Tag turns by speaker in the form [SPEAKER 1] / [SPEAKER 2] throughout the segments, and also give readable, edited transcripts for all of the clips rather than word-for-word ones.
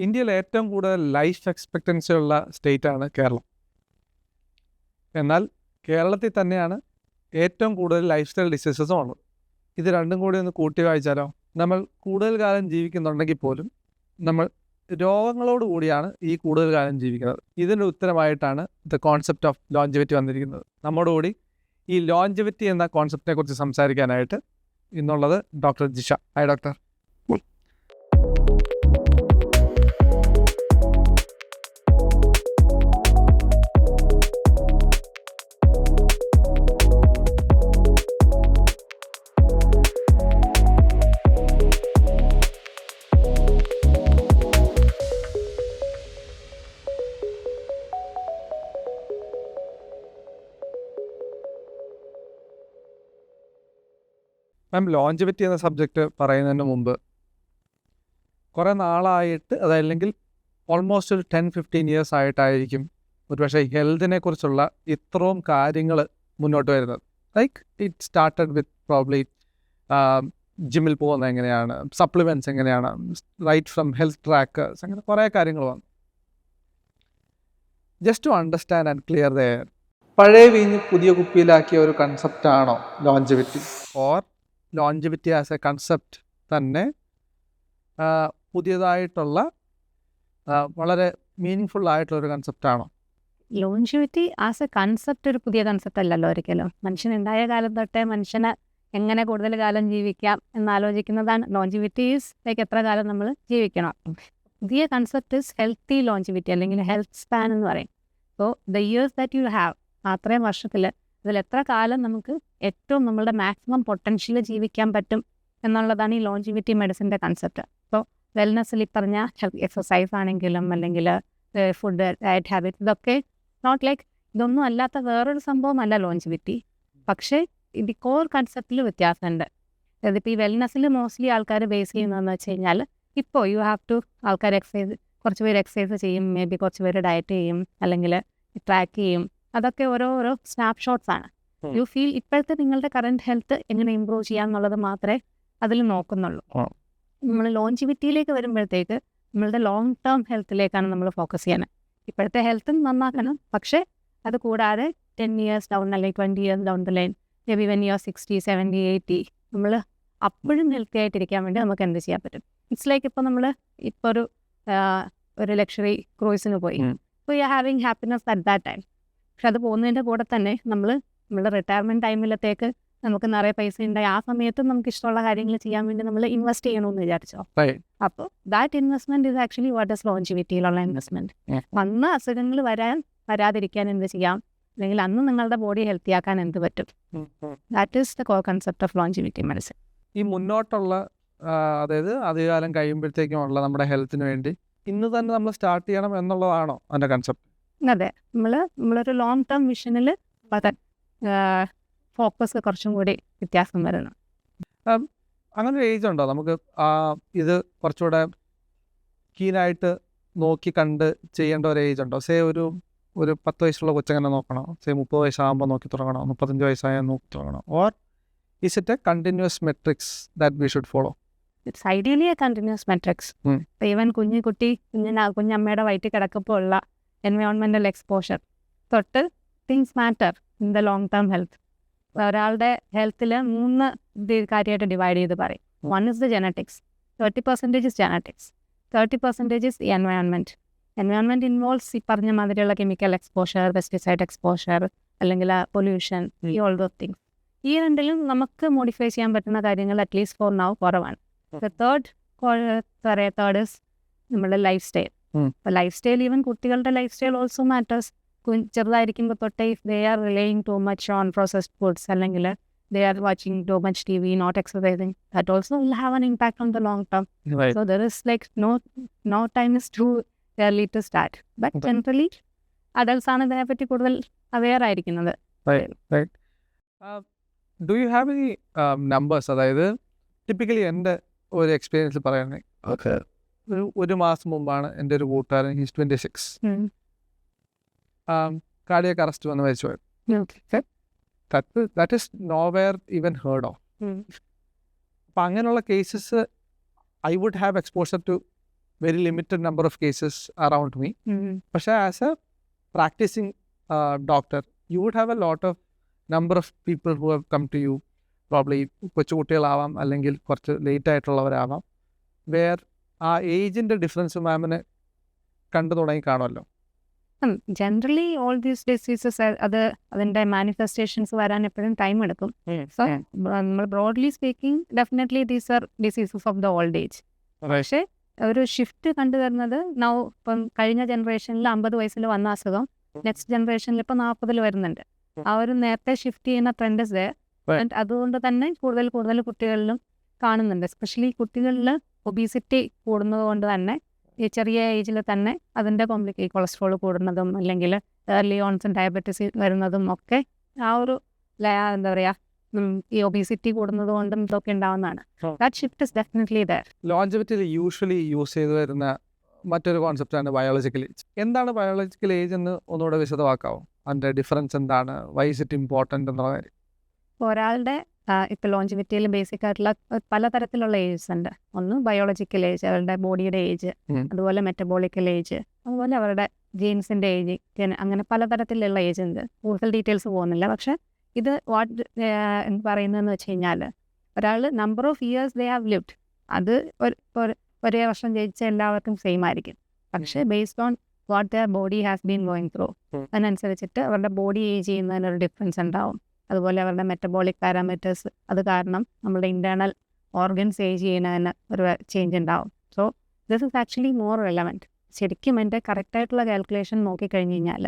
[SPEAKER 1] ഇന്ത്യയിൽ ഏറ്റവും കൂടുതൽ ലൈഫ് എക്സ്പെക്റ്റൻസി ഉള്ള സ്റ്റേറ്റാണ് കേരളം. എന്നാൽ കേരളത്തിൽ തന്നെയാണ് ഏറ്റവും കൂടുതൽ ലൈഫ് സ്റ്റൈൽ ഡിസീസസും ഉള്ളത്. ഇത് രണ്ടും കൂടി ഒന്ന് കൂട്ടി വായിച്ചാലോ, നമ്മൾ കൂടുതൽ കാലം ജീവിക്കുന്നുണ്ടെങ്കിൽ പോലും നമ്മൾ രോഗങ്ങളോട് കൂടിയാണ് ഈ കൂടുതൽ കാലം ജീവിക്കുന്നത്. ഇതിൻ്റെ ഉത്തരമായിട്ടാണ് ദ കോൺസെപ്റ്റ് ഓഫ് ലോഞ്ചിവിറ്റി വന്നിരിക്കുന്നത്. നമ്മുടെ കൂടി ഈ ലോഞ്ചിവിറ്റി എന്ന കോൺസെപ്റ്റിനെ കുറിച്ച് സംസാരിക്കാനായിട്ട് ഇന്നുള്ളത് doctor Jisha. Hi doctor. Ma'am, longevity എന്ന സബ്ജക്റ്റ് പറയുന്നതിന് മുമ്പ് കുറേ നാളായിട്ട്, അതല്ലെങ്കിൽ ഓൾമോസ്റ്റ് ഒരു 10-15 ഇയേഴ്സ് ആയിട്ടായിരിക്കും ഒരുപക്ഷെ ഹെൽത്തിനെ കുറിച്ചുള്ള ഇത്രയും കാര്യങ്ങൾ മുന്നോട്ട് വരുന്നത്. Like it started with probably ജിമ്മിൽ പോകുന്നത് എങ്ങനെയാണ്, സപ്ലിമെൻറ്റ്സ് എങ്ങനെയാണ്, റൈറ്റ് ഫ്രം ഹെൽത്ത് ട്രാക്കേഴ്സ്, അങ്ങനെ കുറേ കാര്യങ്ങൾ വന്നു. Just to understand and clear the air, പഴയ വീഞ്ഞ് പുതിയ കുപ്പിയിലാക്കിയ ഒരു കൺസെപ്റ്റാണോ longevity? Or longevity as a concept തന്നെ പുതിയതായിട്ടുള്ള വളരെ മീനിങ് ആയിട്ടുള്ളൊരു കൺസെപ്റ്റാണോ?
[SPEAKER 2] ലോഞ്ചിവിറ്റി ആസ് എ കൺസെപ്റ്റ് ഒരു പുതിയ കൺസെപ്റ്റ് അല്ലല്ലോ ഒരിക്കലും. മനുഷ്യൻ ഉണ്ടായ കാലം തൊട്ടേ മനുഷ്യന് എങ്ങനെ കൂടുതൽ കാലം ജീവിക്കാം എന്നാലോചിക്കുന്നതാണ് ലോഞ്ചിവിറ്റി. ഈസ് ലൈക്ക് എത്ര കാലം നമ്മൾ ജീവിക്കണം. പുതിയ കൺസെപ്റ്റ് ഈസ് ഹെൽത്തി ലോഞ്ചിവിറ്റി, അല്ലെങ്കിൽ ഹെൽത്ത് സ്പാൻ എന്ന് പറയും. So the years that you have, അത്രയും വർഷത്തിൽ അതിൽ എത്ര കാലം നമുക്ക് ഏറ്റവും നമ്മളുടെ മാക്സിമം പൊട്ടൻഷ്യൽ ജീവിക്കാൻ പറ്റും എന്നുള്ളതാണ് ഈ ലോഞ്ചിവിറ്റി മെഡിസിൻ്റെ കൺസെപ്റ്റ്. ഇപ്പോൾ വെൽനെസ്സിൽ ഈ പറഞ്ഞ എക്സസൈസ് ആണെങ്കിലും അല്ലെങ്കിൽ ഫുഡ് ഡയറ്റ് ഹാബിറ്റ്, ഇതൊക്കെ നോട്ട് ലൈക്ക് ഇതൊന്നും അല്ലാത്ത വേറൊരു സംഭവമല്ല ലോഞ്ചിവിറ്റി. പക്ഷേ ഇത് കോർ കൺസെപ്റ്റിൽ വ്യത്യാസമുണ്ട്. അതായത് ഇപ്പോൾ ഈ വെൽനെസ്സിൽ മോസ്റ്റ്ലി ആൾക്കാർ ബേസ് ചെയ്യുന്നതെന്ന് വെച്ച് കഴിഞ്ഞാൽ, ഇപ്പോൾ യു ഹാവ് ടു ആൾക്കാർ എക്സസൈസ്, കുറച്ച് പേര് എക്സസൈസ് ചെയ്യും, മേ ബി കുറച്ച് പേര് ഡയറ്റ് ചെയ്യും, അല്ലെങ്കിൽ ട്രാക്ക് ചെയ്യും. അതൊക്കെ ഓരോ സ്നാപ്ഷോട്ട്സ് ആണ്. യു ഫീൽ ഇപ്പോഴത്തെ നിങ്ങളുടെ കറണ്ട് ഹെൽത്ത് എങ്ങനെ ഇമ്പ്രൂവ് ചെയ്യാം എന്നുള്ളത് മാത്രമേ അതിൽ നോക്കുന്നുള്ളൂ. നമ്മൾ ലോഞ്ചിവിറ്റിയിലേക്ക് വരുമ്പോഴത്തേക്ക് നമ്മളുടെ ലോങ് ടേം ഹെൽത്തിലേക്കാണ് നമ്മൾ ഫോക്കസ് ചെയ്യണം. ഇപ്പോഴത്തെ ഹെൽത്ത് നന്നാക്കണം, പക്ഷേ അത് കൂടാതെ 10 ഇയേഴ്സ് ഡൗൺ അല്ലെങ്കിൽ 20 years down the line, may be when you are 60, 70, 80, നമ്മൾ അപ്പോഴും ഹെൽത്തി ആയിട്ടിരിക്കാൻ വേണ്ടി നമുക്ക് എന്ത് ചെയ്യാൻ പറ്റും? ഇറ്റ്സ് ലൈക്ക് ഇപ്പോൾ നമ്മൾ ഇപ്പോൾ ഒരു ലക്ഷറി ക്രൂയിസിന് പോയി, അപ്പോൾ you are having happiness at that time. പക്ഷെ അത് പോകുന്നതിൻ്റെ കൂടെ തന്നെ നമ്മളുടെ റിട്ടയർമെൻറ്റ് ടൈമിലത്തേക്ക് നമുക്ക് നിറയെ പൈസ ഉണ്ടായി, ആ സമയത്ത് നമുക്ക് ഇഷ്ടമുള്ള കാര്യങ്ങൾ ചെയ്യാൻ വേണ്ടി നമ്മൾ ഇൻവെസ്റ്റ് ചെയ്യണമെന്ന് വിചാരിച്ചോ. അപ്പോൾ that investment is actually what is ലോഞ്ചിവിറ്റിയിലുള്ള ഇൻവെസ്റ്റ്മെന്റ്. അന്ന് അസുഖങ്ങൾ വരാതിരിക്കാൻ എന്ത് ചെയ്യാം, അല്ലെങ്കിൽ അന്ന് നിങ്ങളുടെ ബോഡി ഹെൽത്തി ആക്കാൻ എന്ത് പറ്റും? That is the core concept of longevity medicine.
[SPEAKER 1] ഈ മുന്നോട്ടുള്ള അതായത് അധികകാലം കഴിയുമ്പോഴത്തേക്കുമുള്ള നമ്മുടെ ഹെൽത്തിന് വേണ്ടി ഇന്ന് തന്നെ നമ്മൾ സ്റ്റാർട്ട് ചെയ്യണം എന്നുള്ളതാണോ അതിൻ്റെ കൺസെപ്റ്റ്?
[SPEAKER 2] അതെ, നമ്മളൊരു ലോങ് ടേം വിഷനിൽ ഫോക്കസ് കുറച്ചും കൂടി വ്യത്യാസം വരണം.
[SPEAKER 1] അങ്ങനെ ഒരു ഏജ് ഉണ്ടോ നമുക്ക് ഇത് കുറച്ചുകൂടെ കീനായിട്ട് നോക്കി കണ്ട് ചെയ്യേണ്ട ഒരു ഏജ് ഉണ്ടോ? സേ ഒരു 10 വയസ്സുള്ള കൊച്ചെങ്ങനെ നോക്കണോ? സേ 30 വയസ്സാകുമ്പോൾ നോക്കി തുടങ്ങണോ? 35 വയസ്സായാൽ നോക്കി തുടങ്ങണോ? Or is it a continuous metrics that we should follow?
[SPEAKER 2] It's ideally a continuous metrics. Even കുഞ്ഞമ്മയുടെ വയറ്റിൽ കിടക്കുമ്പോൾ ഉള്ള എൻവയോൺമെൻറ്റൽ എക്സ്പോഷർ തൊട്ട് things matter in the long term health. ഒരാളുടെ ഹെൽത്തിൽ 3 കാര്യമായിട്ട് ഡിവൈഡ് ചെയ്ത് പറയും. 1 is the genetics, 30% is genetics, 30% is the environment. Environment involves ഈ പറഞ്ഞ മാതിരിയുള്ള കെമിക്കൽ എക്സ്പോഷർ, പെസ്റ്റിസൈഡ് എക്സ്പോഷർ, അല്ലെങ്കിൽ പൊല്യൂഷൻ, ഈ ഓൾ ദോസ് തിങ്സ്. ഈ രണ്ടിലും നമുക്ക് മോഡിഫൈ ചെയ്യാൻ പറ്റുന്ന കാര്യങ്ങൾ അറ്റ്ലീസ്റ്റ് ഫോർ നൗ കുറവാണ്. തേർഡ് ഇസ് നമ്മുടെ ലൈഫ് സ്റ്റൈൽ. അപ്പോൾ ലൈഫ് സ്റ്റൈൽ, ഈവൻ കുട്ടികളുടെ ലൈഫ് സ്റ്റൈൽ ഓൾസോ മാറ്റേഴ്സ്. ചെറുതായിരിക്കുമ്പോൾ തൊട്ടേ if they are relaying too much on processed foods, അല്ലെങ്കിൽ they are watching too much TV, not exercising, that also will have an impact on the long term. Right. So there is like no time is too early to start. But generally adults ആണ് ഇതിനെപ്പറ്റി കൂടുതൽ aware ആയിരിക്കുന്നത്.
[SPEAKER 1] Right. Do you have any numbers? അതായത് typically എൻ്റെ ഒരു എക്സ്പീരിയൻസിൽ പറയുകയാണെങ്കിൽ, ഒരു മാസം മുമ്പാണ് എൻ്റെ ഒരു കൂട്ടുകാരൻ, ഹീസ് 26, കാർഡിയക് അറസ്റ്റ് വന്ന് മരിച്ചു പോയത്. That is nowhere even heard of. അപ്പം അങ്ങനെയുള്ള cases I would have exposure to very limited number of cases around me. പക്ഷേ as a practicing doctor you would have a lot of number of people who have come to you, probably കൊച്ചുകുട്ടികളാവാം അല്ലെങ്കിൽ കുറച്ച് late ആയിട്ടുള്ളവരാവാം, where ആ ഏജിൻ്റെ difference മാമിന് കണ്ടു തുടങ്ങി കാണുമല്ലോ.
[SPEAKER 2] Generally all these diseases അതിൻ്റെ മാനിഫെസ്റ്റേഷൻസ് വരാൻ എപ്പോഴും ടൈം എടുക്കും. സോ നമ്മൾ broadly speaking definitely these are diseases of the old age. പക്ഷേ ഒരു ഷിഫ്റ്റ് കണ്ടുവരുന്നത് നൗ ഇപ്പം കഴിഞ്ഞ ജനറേഷനിൽ 50 വയസ്സിൽ വന്ന അസുഖം നെക്സ്റ്റ് ജനറേഷനിൽ ഇപ്പം 40 വരുന്നുണ്ട്. ആ ഒരു നേരത്തെ ഷിഫ്റ്റ് ചെയ്യുന്ന ട്രെൻഡ് ഇസ് ദെയർ. അതുകൊണ്ട് തന്നെ കൂടുതൽ കുട്ടികളിലും കാണുന്നുണ്ട്. എസ്പെഷ്യലി കുട്ടികളിൽ ഒബീസിറ്റി കൂടുന്നത് കൊണ്ട് തന്നെ ഈ ചെറിയ ഏജിൽ തന്നെ അതിൻ്റെ കൊളസ്ട്രോൾ കൂടുന്നതും അല്ലെങ്കിൽ ഏർലി ഓൺസൺ ഡയബറ്റീസ് വരുന്നതും ഒക്കെ ആ ഒരു എന്താ പറയുക ഈ ഒബീസിറ്റി കൂടുന്നത് കൊണ്ടും ഇതൊക്കെ ഉണ്ടാവുന്നതാണ്. That shift is definitely there.
[SPEAKER 1] ലോഞ്ചിവിറ്റിയിൽ യൂഷ്വലി യൂസ് ചെയ്തു വരുന്ന മറ്റൊരു കോൺസെപ്റ്റാണ് ബയോളജിക്കൽ ഏജ്. എന്താണ് ബയോളജിക്കൽ ഏജ് എന്ന് ഒന്നുകൂടെ വിശദമാക്കാമോ? അതിൻ്റെ ഡിഫറൻസ് എന്താണ്? വൈ ഇസ് ഇറ്റ് ഇമ്പോർട്ടൻ്റ് എന്നുള്ള കാര്യം.
[SPEAKER 2] ഒരാളുടെ ഇപ്പോൾ ലോഞ്ചിവിറ്റിയിൽ ബേസിക് ആയിട്ടുള്ള പലതരത്തിലുള്ള ഏജസ് ഉണ്ട്. ഒന്ന് ബയോളജിക്കൽ ഏജ്, അവരുടെ ബോഡിയുടെ ഏജ്, അതുപോലെ മെറ്റബോളിക്കൽ ഏജ്, അതുപോലെ അവരുടെ ജീൻസിൻ്റെ ഏജ്, അങ്ങനെ പലതരത്തിലുള്ള ഏജ് ഉണ്ട്. കൂടുതൽ ഡീറ്റെയിൽസ് പോകുന്നില്ല. പക്ഷേ ഇത് വാട്ട് എന്ന് പറയുന്നതെന്ന് വെച്ച് കഴിഞ്ഞാൽ ഒരാൾ number of years they have lived, അത് ഒരേ വർഷം ജയിച്ച എല്ലാവർക്കും സെയിം ആയിരിക്കും. പക്ഷേ based on what there body has been going through അതിനനുസരിച്ചിട്ട് അവരുടെ ബോഡി ഏജ് ചെയ്യുന്നതിനൊരു ഡിഫറൻസ് ഉണ്ടാവും. അതുപോലെ അവരുടെ മെറ്റബോളിക് പാരാമീറ്റേഴ്സ് അത് കാരണം നമ്മുടെ ഇൻറ്റേർണൽ ഓർഗൻസ് ഏജ് ചെയ്യുന്നതിന് ഒരു ചേഞ്ച് ഉണ്ടാവും. So this is actually more relevant. ശരിക്കും എൻ്റെ കറക്റ്റായിട്ടുള്ള കാൽക്കുലേഷൻ നോക്കിക്കഴിഞ്ഞ് കഴിഞ്ഞാൽ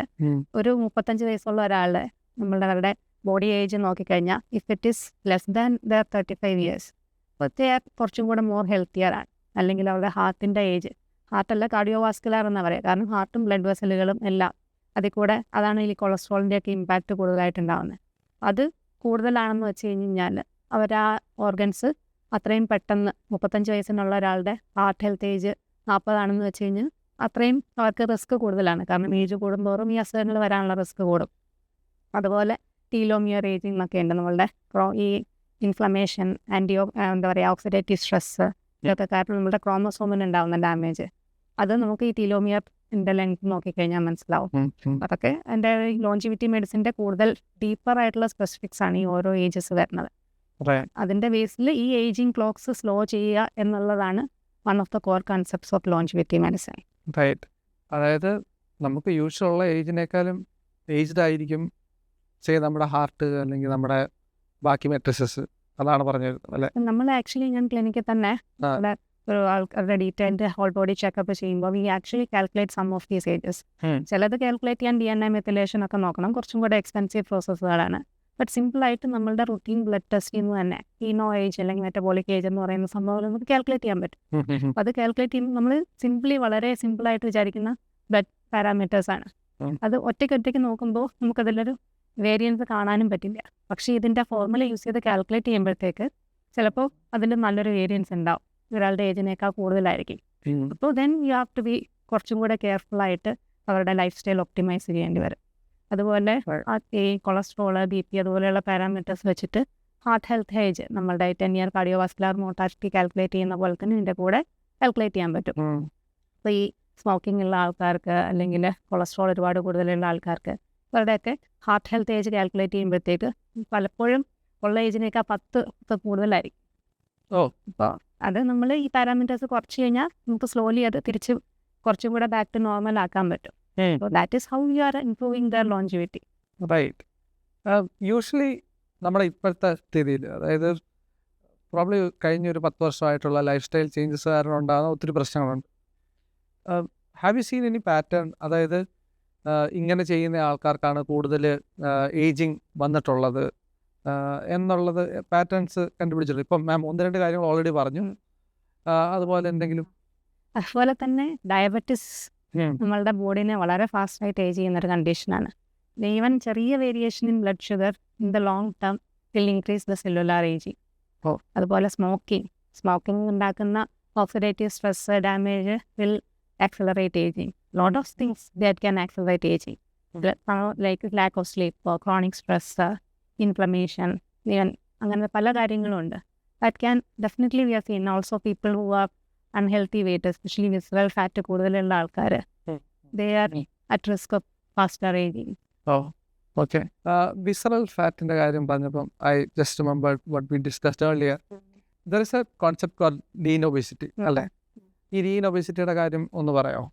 [SPEAKER 2] ഒരു 35 വയസ്സുള്ള ഒരാളുടെ അവരുടെ ബോഡി ഏജ് നോക്കിക്കഴിഞ്ഞാൽ if it is less than there 35 years കുറച്ചും കൂടെ മോർ ഹെൽത്തിയർ ആണ്. അല്ലെങ്കിൽ അവരുടെ ഹാർട്ടിൻ്റെ ഏജ്, ഹാർട്ടല്ല കാർഡിയോവാസ്കുലർ എന്ന് പറയുക, കാരണം ഹാർട്ടും ബ്ലഡ് വെസലുകളും എല്ലാം അതിൽ കൂടെ അതാണ് ഈ കൊളസ്ട്രോളിൻ്റെയൊക്കെ ഇമ്പാക്റ്റ് കൂടുതലായിട്ടുണ്ടാവുന്നത്. അത് കൂടുതലാണെന്ന് വെച്ച് കഴിഞ്ഞാൽ അവർ ആ ഓർഗൻസ് അത്രയും പെട്ടെന്ന് 35 വയസ്സിനുള്ള ഒരാളുടെ ഹാർട്ട് ഹെൽത്ത് ഏജ് 40 ആണെന്ന് വെച്ച് കഴിഞ്ഞാൽ അത്രയും അവർക്ക് റിസ്ക് കൂടുതലാണ്. കാരണം ഏജ് കൂടുന്തോറും ഈ അസുഖങ്ങൾ വരാനുള്ള റിസ്ക് കൂടും. അതുപോലെ ടീലോമിയർ ഏജിങ് എന്നൊക്കെ ഉണ്ട്. നമ്മളുടെ ഈ ഇൻഫ്ലമേഷൻ, എന്താ പറയുക, ഓക്സിഡേറ്റീവ് സ്ട്രെസ്, ഇതൊക്കെ കാരണം നമ്മുടെ ക്രോമസോമിന് ഉണ്ടാകുന്ന ഡാമേജ് അത് നമുക്ക് ഈ ടീലോമിയറിൻ്റെ ലെങ്ത് നോക്കിക്കഴിഞ്ഞാൽ മനസ്സിലാവും. അതൊക്കെ എൻ്റെ ലോഞ്ചിവിറ്റി മെഡിസിൻ്റെ കൂടുതൽ ഡീപ്പർ ആയിട്ടുള്ള സ്പെസിഫിക്സ് ആണ് ഈ ഓരോ ഏജസ് വരുന്നത്. അതിൻ്റെ ബേസിൽ ഈ ഏജിങ് ക്ലോക്സ് സ്ലോ ചെയ്യുക എന്നുള്ളതാണ് one of the core concepts of longevity medicine.
[SPEAKER 1] Right. അതായത് നമുക്ക് യൂഷ്വലുള്ള ഏജിനേക്കാളും ഏജ്ഡ് ആയിരിക്കും നമ്മുടെ ഹാർട്ട് അല്ലെങ്കിൽ നമ്മുടെ ബാക്കി മെട്രിസസ്, അതാണ് പറഞ്ഞത് അല്ലേ?
[SPEAKER 2] നമ്മൾ ആക്ച്വലി ഞാൻ ക്ലിനിക്കിൽ തന്നെ ഒരു ആൾക്കാരുടെ ഡീറ്റെയിൽഡ് ഹോൾ ബോഡി ചെക്കപ്പ് ചെയ്യുമ്പോൾ we actually calculate some of these ages. ചിലത് കാൽക്കുലേറ്റ് ചെയ്യാൻ DNA മെത്തിലേഷൻ ഒക്കെ നോക്കണം, കുറച്ചും കൂടെ എക്സ്പെൻസീവ് പ്രോസസ്സുകളാണ്. ബട്ട് സിമ്പിളായിട്ട് നമ്മളുടെ റുട്ടീൻ ബ്ലഡ് ടെസ്റ്റിൽ നിന്ന് തന്നെ ഈനോ ഏജ് അല്ലെങ്കിൽ മെറ്റബോളിക് ഏജ് എന്ന് പറയുന്ന സംഭവം നമുക്ക് കാൽക്കുലേറ്റ് ചെയ്യാൻ പറ്റും. അപ്പോൾ അത് കാൽക്കുലേറ്റ് ചെയ്യുമ്പോൾ നമ്മൾ സിംപ്ലി വളരെ സിമ്പിളായിട്ട് വിചാരിക്കുന്ന ബ്ലഡ് പാരാമീറ്റേഴ്സാണ്. അത് ഒറ്റയ്ക്ക് നോക്കുമ്പോൾ നമുക്കതിലൊരു വേരിയൻസ് കാണാനും പറ്റില്ല. പക്ഷേ ഇതിൻ്റെ ഫോർമുല യൂസ് ചെയ്ത് കാൽക്കുലേറ്റ് ചെയ്യുമ്പോഴത്തേക്ക് ചിലപ്പോൾ അതിൽ നല്ലൊരു വേരിയൻസ് ഉണ്ടാവും, ഒരാളുടെ ഏജിനേക്കാൾ കൂടുതലായിരിക്കും. അപ്പോൾ then you have to be കുറച്ചും കൂടെ കെയർഫുള്ളായിട്ട് അവരുടെ ലൈഫ് സ്റ്റൈൽ ഒപ്റ്റിമൈസ് ചെയ്യേണ്ടി വരും. അതുപോലെ ഈ കൊളസ്ട്രോള്, BP അതുപോലെയുള്ള പാരാമീറ്റേഴ്സ് വെച്ചിട്ട് ഹാർട്ട് ഹെൽത്ത് ഏജ് നമ്മളുടെ 10-year കാർഡിയോവാസ്കുലർ മോർട്ടാലിറ്റി കാൽക്കുലേറ്റ് ചെയ്യുന്ന പോലെ തന്നെ ഇതിൻ്റെ കൂടെ കാൽക്കുലേറ്റ് ചെയ്യാൻ പറ്റും. അപ്പോൾ ഈ സ്മോക്കിംഗ് ഉള്ള ആൾക്കാർക്ക് അല്ലെങ്കിൽ കൊളസ്ട്രോൾ ഒരുപാട് കൂടുതലുള്ള ആൾക്കാർക്ക് അവരുടെയൊക്കെ ഹാർട്ട് ഹെൽത്ത് ഏജ് കാൽക്കുലേറ്റ് ചെയ്യുമ്പോഴത്തേക്ക് പലപ്പോഴും ഉള്ള ഏജിനേക്കാൾ 10 കൂടുതലായിരിക്കും. അപ്പോൾ അത് നമ്മൾ ഈ പാരാമീറ്റേഴ്സ് കുറച്ച് കഴിഞ്ഞാൽ നമുക്ക് സ്ലോലി അത് തിരിച്ച് കുറച്ചും കൂടെ ബാക്ക് ടു നോർമൽ ആക്കാൻ പറ്റും. So that is how you are improving their longevity.
[SPEAKER 1] Right. Usually നമ്മുടെ ഇപ്പോഴത്തെ സ്ഥിതിയിൽ, അതായത് പ്രോബ്ലി കഴിഞ്ഞൊരു 10 വർഷമായിട്ടുള്ള ലൈഫ് സ്റ്റൈൽ ചേഞ്ചസ് കാരണം ഉണ്ടാകുന്ന ഒത്തിരി പ്രശ്നങ്ങളുണ്ട്. Have you seen any pattern? അതായത് ഇങ്ങനെ ചെയ്യുന്ന ആൾക്കാർക്കാണ് കൂടുതൽ ഏജിങ് വന്നിട്ടുള്ളത് എന്നുള്ളത് പാറ്റേൺസ് കണ്ടുപിടിച്ചിട്ടുണ്ട്. ഇപ്പം മാം 1-2 കാര്യങ്ങൾ ഓൾറെഡി പറഞ്ഞു. അതുപോലെ എന്തെങ്കിലും?
[SPEAKER 2] അതുപോലെ തന്നെ ഡയബറ്റിസ് നമ്മളുടെ ബോഡീനെ വളരെ ഫാസ്റ്റായിട്ട് ഏജ് ചെയ്യുന്നൊരു കണ്ടീഷനാണ്. ഈവൻ ചെറിയ variation in blood sugar in the long term will increase the cellular ageing. അതുപോലെ സ്മോക്കിംഗ് ഉണ്ടാക്കുന്ന oxidative stress damage will accelerate ageing. Lot of things that can accelerate ageing, like lack of sleep, chronic stress, inflammation, even അങ്ങനെ പല കാര്യങ്ങളുണ്ട്. That can definitely we are seen also people who are unhealthy weight especially visceral fat കൂടുതലുള്ള ആൾക്കാർ they are at risk of faster ageing.
[SPEAKER 1] Okay, visceral ഫാറ്റിൻ്റെ കാര്യം പറഞ്ഞപ്പം I just remember what we discussed earlier. There is A concept call lean obesity അല്ലേ? ഈ lean ഒബേസിറ്റിയുടെ കാര്യം ഒന്ന് പറയാമോ?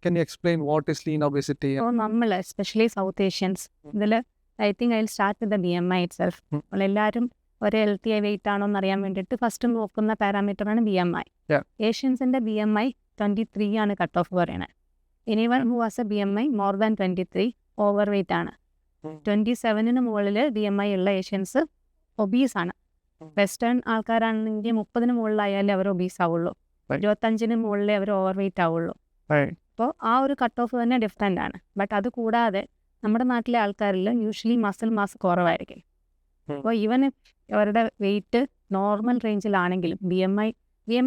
[SPEAKER 1] Can you explain what is lean obesity?
[SPEAKER 2] അപ്പോൾ നമ്മൾ especially south Asians ഇതിൽ I think I start with the BMI itself. നമ്മളെല്ലാവരും ഒരു ഹെൽത്തി വെയിറ്റ് ആണോ എന്ന് അറിയാൻ വേണ്ടിയിട്ട് ഫസ്റ്റ് നോക്കുന്ന പാരാമീറ്ററാണ് BMI.
[SPEAKER 1] Yeah.
[SPEAKER 2] ഏഷ്യൻസിൻ്റെ BMI 23 ആണ് കട്ട് ഓഫ് പറയണത്. Anyone who has A BMI more than 23 over weight ആണ്. 27-ന് മുകളിൽ BMI ഉള്ള ഏഷ്യൻസ് ഒബീസ് ആണ്. വെസ്റ്റേൺ ആൾക്കാരാണെങ്കിൽ 30-ന് മുകളിലായാലേ അവർ ഒബീസ് ആവുള്ളൂ. 25-ന് മുകളിലേ അവർ ഓവർ വെയിറ്റ് ആവുള്ളൂ. അപ്പോൾ ആ ഒരു കട്ട് ഓഫ് തന്നെ ഡിഫറെൻ്റ് ആണ്. ബട്ട് അത് കൂടാതെ നമ്മുടെ നാട്ടിലെ ആൾക്കാരിൽ യൂഷ്വലി മസിൽ മാസ് കുറവായിരിക്കും. അപ്പോൾ ഈവൻ അവരുടെ വെയിറ്റ് നോർമൽ റേഞ്ചിലാണെങ്കിലും BMI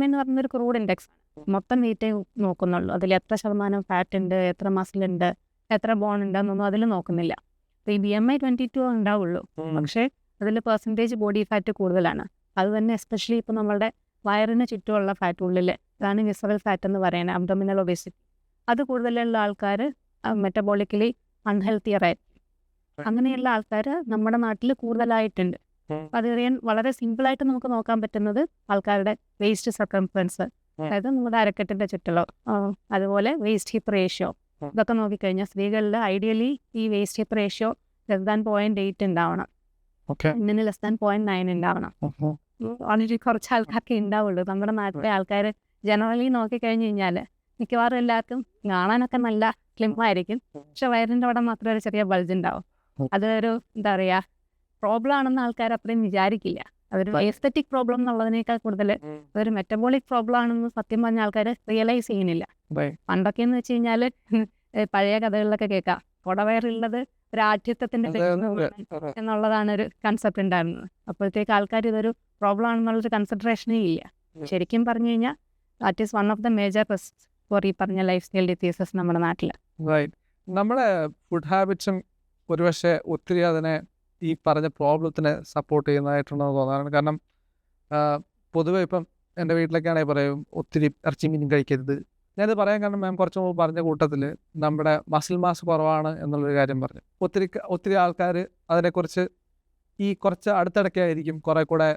[SPEAKER 2] എന്ന് പറയുന്നൊരു ക്രൂഡ് ഇൻഡെക്സ് ആണ്. മൊത്തം വെയിറ്റേ നോക്കുന്നുള്ളൂ. അതിൽ എത്ര ശതമാനം ഫാറ്റ് ഉണ്ട്, എത്ര മസിലുണ്ട്, എത്ര ബോൺ ഉണ്ട് എന്നൊന്നും അതിൽ നോക്കുന്നില്ല. അപ്പോൾ ഈ BMI 22 ഉണ്ടാവുള്ളൂ. പക്ഷേ അതിൽ പെർസെൻറ്റേജ് ബോഡി ഫാറ്റ് കൂടുതലാണ്. അത് തന്നെ എസ്പെഷ്യലി ഇപ്പോൾ നമ്മളുടെ വയറിന് ചുറ്റുമുള്ള ഫാറ്റ് ഉള്ളിൽ അതാണ് വിസറൽ ഫാറ്റ് എന്ന് പറയുന്നത്, അബ്ഡോമിനൽ ഒബേസിറ്റി. അത് കൂടുതലുള്ള ആൾക്കാർ മെറ്റബോളിക്കലി അൺഹെൽത്തിയർ ആയിരിക്കും. അങ്ങനെയുള്ള ആൾക്കാർ നമ്മുടെ നാട്ടിൽ കൂടുതലായിട്ടുണ്ട്. അപ്പം അത് അറിയാൻ വളരെ സിമ്പിളായിട്ട് നമുക്ക് നോക്കാൻ പറ്റുന്നത് ആൾക്കാരുടെ വേസ്റ്റ് സർക്കംഫറൻസ്, അതായത് നമ്മുടെ അരക്കെട്ടിൻ്റെ ചുറ്റളോ, അതുപോലെ വേസ്റ്റ് ഹിപ്പ് റേഷ്യോ, ഇതൊക്കെ നോക്കിക്കഴിഞ്ഞാൽ സ്ത്രീകളിൽ ഐഡിയലി ഈ waste hip ratio less than 0.8 ഉണ്ടാവണം. ഇന്നിന് ലെസ് ദാൻ 0.9 ഉണ്ടാവണം. ഓൾറെഡി കുറച്ച് ആൾക്കാർക്ക് ഉണ്ടാവുള്ളൂ. നമ്മുടെ നാട്ടിലെ ആൾക്കാർ ജനറലി നോക്കിക്കഴിഞ്ഞ് കഴിഞ്ഞാൽ മിക്കവാറും എല്ലാവർക്കും കാണാനൊക്കെ നല്ല സ്ലിമ്മായിരിക്കും. പക്ഷെ വയറിൻ്റെ അവിടെ മാത്രം ഒരു ചെറിയ ബൾജ് ഉണ്ടാവും. അതൊരു എന്താ പറയുക പ്രോബ്ലം ആണെന്ന് ആൾക്കാർ അത്രയും വിചാരിക്കില്ല. അതൊരു എസ്തെറ്റിക് പ്രോബ്ലം എന്നുള്ളതിനേക്കാൾ കൂടുതൽ അതൊരു മെറ്റബോളിക് പ്രോബ്ലം ആണെന്ന് സത്യം പറഞ്ഞ ആൾക്കാർ റിയലൈസ് ചെയ്യുന്നില്ല. പണ്ടൊക്കെ എന്ന് വെച്ച് കഴിഞ്ഞാൽ പഴയ കഥകളിലൊക്കെ കേൾക്കാം, കുടവയറുള്ളത് ഒരു ആഠ്യത്വത്തിൻ്റെ എന്നുള്ളതാണ് ഒരു കൺസെപ്റ്റ് ഉണ്ടായിരുന്നത്. അപ്പോഴത്തേക്ക് ആൾക്കാർ ഇതൊരു പ്രോബ്ലം ആണെന്നുള്ളൊരു കൺസിഡറേഷനേ ഇല്ല. ശരിക്കും പറഞ്ഞു കഴിഞ്ഞാൽ that is one of the major risk for ഈ പറഞ്ഞ ലൈഫ് സ്റ്റൈൽ ഡിസീസസ് നമ്മുടെ നാട്ടിൽ.
[SPEAKER 1] നമ്മുടെ ഫുഡ് ഹാബിറ്റ്സും ഒരുപക്ഷെ ഒത്തിരി അതിനെ ഈ പറഞ്ഞ പ്രോബ്ലത്തിനെ സപ്പോർട്ട് ചെയ്യുന്നതായിട്ടുണ്ടെന്ന് തോന്നാറുണ്ട്. കാരണം പൊതുവെ ഇപ്പം എൻ്റെ വീട്ടിലൊക്കെയാണെങ്കിൽ പറയും ഒത്തിരി ഇറച്ചി മീനും കഴിക്കരുത്. ഞാനിത് പറയാൻ കാരണം മാം കുറച്ച് മുമ്പ് പറഞ്ഞ കൂട്ടത്തിൽ നമ്മുടെ മസിൽ മാസ് കുറവാണ് എന്നുള്ളൊരു കാര്യം പറഞ്ഞു. ഒത്തിരി ആൾക്കാർ അതിനെക്കുറിച്ച് ഈ കുറച്ച് അടുത്തിടയ്ക്കായിരിക്കും കുറേ കൂടെ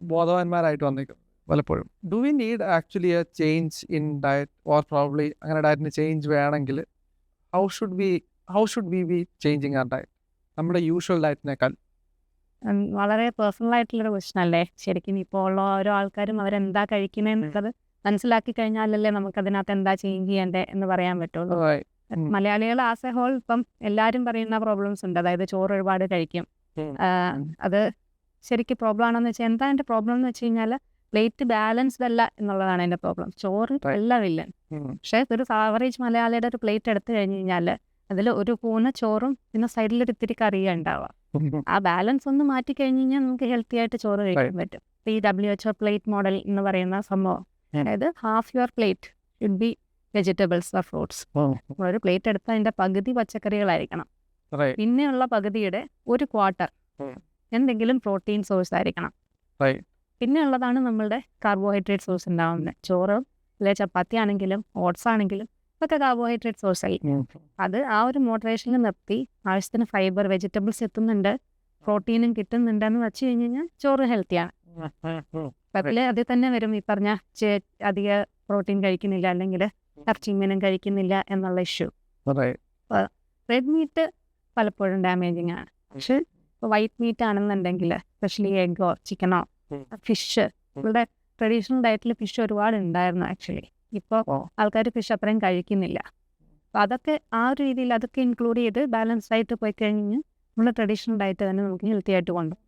[SPEAKER 1] ബോധവാന്മാരായിട്ട് വന്നേക്കും പലപ്പോഴും. Do we need actually a change in diet or probably അങ്ങനെ ഡയറ്റിന് ചേഞ്ച് വേണമെങ്കിൽ how should we be changing our diet നമ്മുടെ യൂഷ്വൽ ഡയറ്റിനേക്കാൾ?
[SPEAKER 2] വളരെ പേഴ്സണൽ ആയിട്ടുള്ളൊരു ക്വസ്റ്റൻ അല്ലേ ശരിക്കും. ഇപ്പോൾ ഉള്ള ഓരോ ആൾക്കാരും അവരെന്താ കഴിക്കുന്നതെന്നുള്ളത് മനസ്സിലാക്കി കഴിഞ്ഞാലല്ലേ നമുക്ക് അതിനകത്ത് എന്താ ചേഞ്ച് ചെയ്യേണ്ടത് എന്ന് പറയാൻ പറ്റുള്ളൂ. മലയാളികൾ ആസ് എ ഹോൾ ഇപ്പം എല്ലാവരും പറയുന്ന പ്രോബ്ലംസ് ഉണ്ട്. അതായത് ചോറ് ഒരുപാട് കഴിക്കും. അത് ശരിക്കും പ്രോബ്ലം ആണെന്ന് വെച്ചാൽ എന്താ എൻ്റെ പ്രോബ്ലം എന്ന് വെച്ച് കഴിഞ്ഞാൽ പ്ലേറ്റ് ബാലൻസ്ഡ് അല്ല എന്നുള്ളതാണ് എൻ്റെ പ്രോബ്ലം. ചോറ് എല്ലാം ഇല്ല. പക്ഷേ ഒരു ആവറേജ് മലയാളിയുടെ ഒരു പ്ലേറ്റ് എടുത്തു കഴിഞ്ഞ് കഴിഞ്ഞാൽ അതിൽ ഒരു പൂന ചോറും പിന്നെ സൈഡിലൊരു ഇത്തിരി കറിയാണ് ഉണ്ടാവുക. ആ ബാലൻസ് ഒന്ന് മാറ്റി കഴിഞ്ഞ് കഴിഞ്ഞാൽ നമുക്ക് ഹെൽത്തി ആയിട്ട് ചോറ് കഴിക്കാൻ പറ്റും. ഈ WHO പ്ലേറ്റ് മോഡൽ എന്ന് പറയുന്ന സംഭവം, അതായത് half your plate should be vegetables or fruits. ഒരു പ്ലേറ്റ് എടുത്താൽ അതിൻ്റെ പകുതി പച്ചക്കറികളായിരിക്കണം. പിന്നെയുള്ള പകുതിയുടെ ഒരു ക്വാർട്ടർ എന്തെങ്കിലും പ്രോട്ടീൻ സോഴ്സ് ആയിരിക്കണം. പിന്നെ ഉള്ളതാണ് നമ്മളുടെ കാർബോഹൈഡ്രേറ്റ് സോഴ്സ് ഉണ്ടാവുന്നത്. ചോറ് അല്ലെ ചപ്പാത്തി ആണെങ്കിലും ഓട്സ് ആണെങ്കിലും ഇതൊക്കെ കാർബോഹൈഡ്രേറ്റ് സോഴ്സ് ആയി. അത് ആ ഒരു മോഡറേഷനിൽ നിർത്തി ആവശ്യത്തിന് ഫൈബർ വെജിറ്റബിൾസ് എത്തുന്നുണ്ട്, പ്രോട്ടീനും കിട്ടുന്നുണ്ടെന്ന് വെച്ച് കഴിഞ്ഞ് കഴിഞ്ഞാൽ ചോറ് ഹെൽത്തിയാണ്. അതിൽ അതിൽ തന്നെ വരും ഈ പറഞ്ഞ അധിക പ്രോട്ടീൻ കഴിക്കുന്നില്ല അല്ലെങ്കിൽ ഇറച്ചി മീനും കഴിക്കുന്നില്ല എന്നുള്ള ഇഷ്യൂ. റെഡ് മീറ്റ് പലപ്പോഴും ഡാമേജിങ് ആണ്. പക്ഷെ ഇപ്പോൾ വൈറ്റ് മീറ്റ് ആണെന്നുണ്ടെങ്കിൽ എസ്പെഷ്യലി എഗ്ഗോ ചിക്കനോ ഫിഷ്, നമ്മളുടെ ട്രഡീഷണൽ ഡയറ്റിൽ ഫിഷ് ഒരുപാട് ഉണ്ടായിരുന്നു ആക്ച്വലി. ഇപ്പോൾ ആൾക്കാർ ഫിഷ് അത്രയും കഴിക്കുന്നില്ല. അപ്പോൾ അതൊക്കെ ആ ഒരു രീതിയിൽ അതൊക്കെ ഇൻക്ലൂഡ് ചെയ്ത് ബാലൻസ്ഡ് ആയിട്ട് പോയി കഴിഞ്ഞ് നമ്മുടെ ട്രഡീഷണൽ ഡയറ്റ് തന്നെ നമുക്ക് ഹെൽത്തി ആയിട്ട് കൊണ്ടുപോകും.